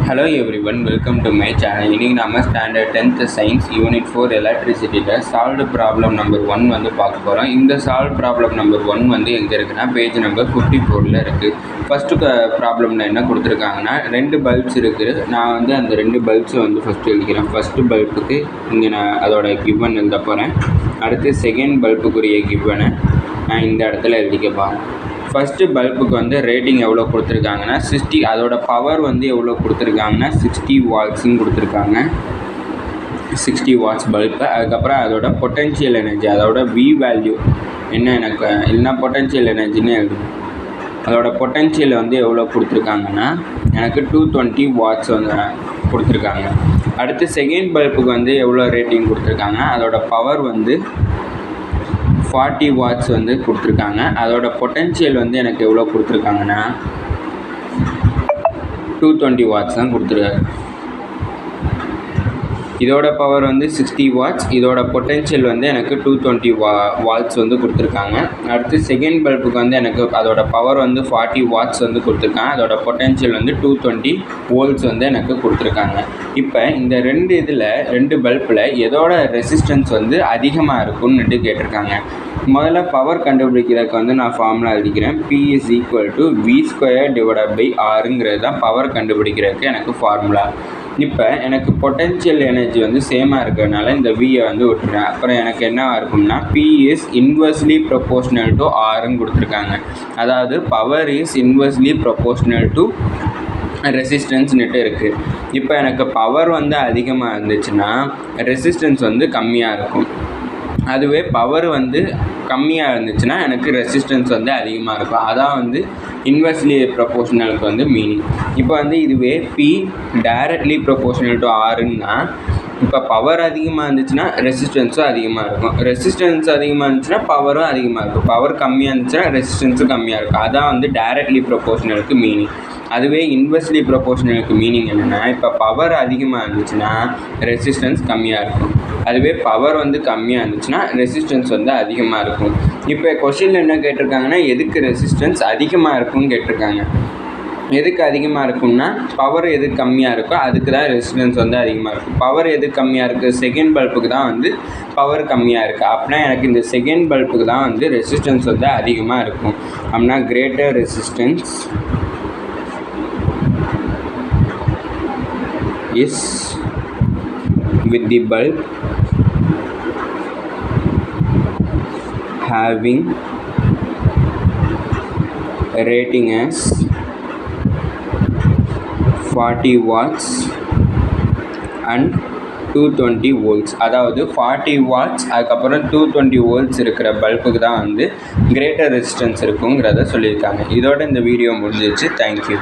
Hello everyone, welcome to my channel. இன்னைக்கு நாம standard 10th science unit 4 எலக்ட்ரிசிட்டியில் solved problem number 1 வந்து பார்க்க போகிறோம். இந்த சால்வ் ப்ராப்ளம் நம்பர் 1 வந்து எங்கே இருக்குன்னா பேஜ் நம்பர் 54ல் இருக்குது. ஃபஸ்ட்டு ப்ராப்ளமில் என்ன கொடுத்துருக்காங்கன்னா 2 பல்ப்ஸ் இருக்குது. நான் வந்து அந்த 2 பல்ப்ஸை வந்து ஃபஸ்ட்டு எழுதிக்கிறேன். ஃபஸ்ட்டு பல்புக்கு இங்கே நான் அதோட கிவன் எழுத போகிறேன். அடுத்து செகண்ட் பல்புக்குரிய கிவனை நான் இந்த இடத்துல எழுதிக்கப்பா. ஃபஸ்ட்டு பல்புக்கு வந்து ரேட்டிங் எவ்வளோ கொடுத்துருக்காங்கன்னா 60, அதோட பவர் வந்து எவ்வளோ கொடுத்துருக்காங்கன்னா 60 வாட்ஸ்ன்னு கொடுத்துருக்காங்க. 60 வாட்ஸ் பல்பு. அதுக்கப்புறம் அதோட பொட்டென்ஷியல் எனர்ஜி, அதோட வி வேல்யூ என்ன எனக்கு இல்லைனா பொட்டென்ஷியல் எனர்ஜின்னு எழுதும். அதோட பொட்டென்ஷியல் வந்து எவ்வளோ கொடுத்துருக்காங்கன்னா எனக்கு 220 வாட்ஸ் வந்து கொடுத்துருக்காங்க. அடுத்து செகண்ட் பல்புக்கு வந்து எவ்வளோ ரேட்டிங் கொடுத்துருக்காங்கன்னா அதோட பவர் வந்து 40 வாட்ஸ் வந்து கொடுத்துருக்காங்க. அதோட பொட்டென்ஷியல் வந்து எனக்கு எவ்வளோ கொடுத்துருக்காங்கன்னா 220 வாட்ஸ் தான் கொடுத்துருக்காங்க. இதோட பவர் வந்து 60 வாட்ஸ், இதோட பொட்டென்ஷியல் வந்து எனக்கு 220 வாட்ஸ் வந்து கொடுத்துருக்காங்க. அடுத்து செகண்ட் பல்புக்கு வந்து எனக்கு அதோட பவர் வந்து 40 வாட்ஸ் வந்து கொடுத்துருக்காங்க. அதோட பொட்டென்ஷியல் வந்து 220 வோல்ட்ஸ் வந்து எனக்கு கொடுத்துருக்காங்க. இப்போ இந்த ரெண்டு பல்பில் எதோட ரெசிஸ்டன்ஸ் வந்து அதிகமாக இருக்கும்னுட்டு கேட்டிருக்காங்க. முதல்ல பவர் கண்டுபிடிக்கிறதுக்கு வந்து நான் ஃபார்முலா எழுதிக்கிறேன். P is equal to V²/Rங்கிறது தான் பவர் கண்டுபிடிக்கிறதுக்கு எனக்கு ஃபார்முலா. இப்போ எனக்கு பொட்டென்ஷியல் எனர்ஜி வந்து சேமாக இருக்கிறதுனால இந்த வியை வந்து விட்டுறேன். அப்புறம் எனக்கு என்ன இருக்கும்னா P is inversely proportional to Rன்னு கொடுத்துருக்காங்க. அதாவது power is inversely proportional to ரெசிஸ்டன்ஸ்னுட்டு இருக்குது. இப்போ எனக்கு பவர் வந்து அதிகமாக இருந்துச்சுன்னா ரெசிஸ்டன்ஸ் வந்து கம்மியாக இருக்கும். அதுவே பவர் வந்து கம்மியாக இருந்துச்சுன்னா எனக்கு ரெசிஸ்டன்ஸ் வந்து அதிகமாக இருக்கும். அதான் வந்து இன்வெர்ஸ்லி ப்ரொபோஷ்னலுக்கு வந்து மீனிங். இப்போ வந்து இதுவே P டைரக்ட்லி ப்ரொபோஷ்னல் டு Rன்னா இப்போ பவர் அதிகமாக இருந்துச்சுன்னா ரெசிஸ்டன்ஸும் அதிகமாக இருக்கும். ரெசிஸ்டன்ஸ் அதிகமாக இருந்துச்சுன்னா பவரும் அதிகமாக இருக்கும். பவர் கம்மியாக இருந்துச்சுன்னா ரெசிஸ்டன்ஸும் கம்மியாக இருக்கும். அதான் வந்து டைரக்ட்லி ப்ரொபோஷ்னலுக்கு மீனிங். அதுவே இன்வெர்ஸ்லி ப்ரொபோஷ்னலுக்கு மீனிங் என்னென்னா இப்போ பவர் அதிகமாக இருந்துச்சுன்னா ரெசிஸ்டன்ஸ் கம்மியாக இருக்கும். அதுவே பவர் வந்து கம்மியாக இருந்துச்சுன்னா ரெசிஸ்டன்ஸ் வந்து அதிகமாக இருக்கும். இப்போ கொஷினில் என்ன கேட்டிருக்காங்கன்னா எதுக்கு ரெசிஸ்டன்ஸ் அதிகமாக இருக்கும்னு கேட்டிருக்காங்க. எதுக்கு அதிகமாக இருக்கும்னா பவர் எது கம்மியாக இருக்கோ அதுக்கு தான் ரெசிஸ்டன்ஸ் வந்து அதிகமாக இருக்கும். பவர் எது கம்மியாக இருக்குது, செகண்ட் பல்புக்கு தான் வந்து பவர் கம்மியாக இருக்குது. அப்படின்னா எனக்கு இந்த செகண்ட் பல்புக்கு தான் வந்து ரெசிஸ்டன்ஸ் வந்து அதிகமாக இருக்கும். அப்படின்னா greater resistance is with the bulb having rating as 40 watts and 220 volts. அதாவது 40 வாட்ஸ் அதுக்கப்புறம் 220 வோல்ட்ஸ் இருக்கிற பல்புக்கு தான் வந்து கிரேட்டர் ரெசிஸ்டன்ஸ் இருக்குங்கிறத சொல்லியிருக்காங்க. இதோட இந்த வீடியோ முடிஞ்சிச்சு. தேங்க்யூ.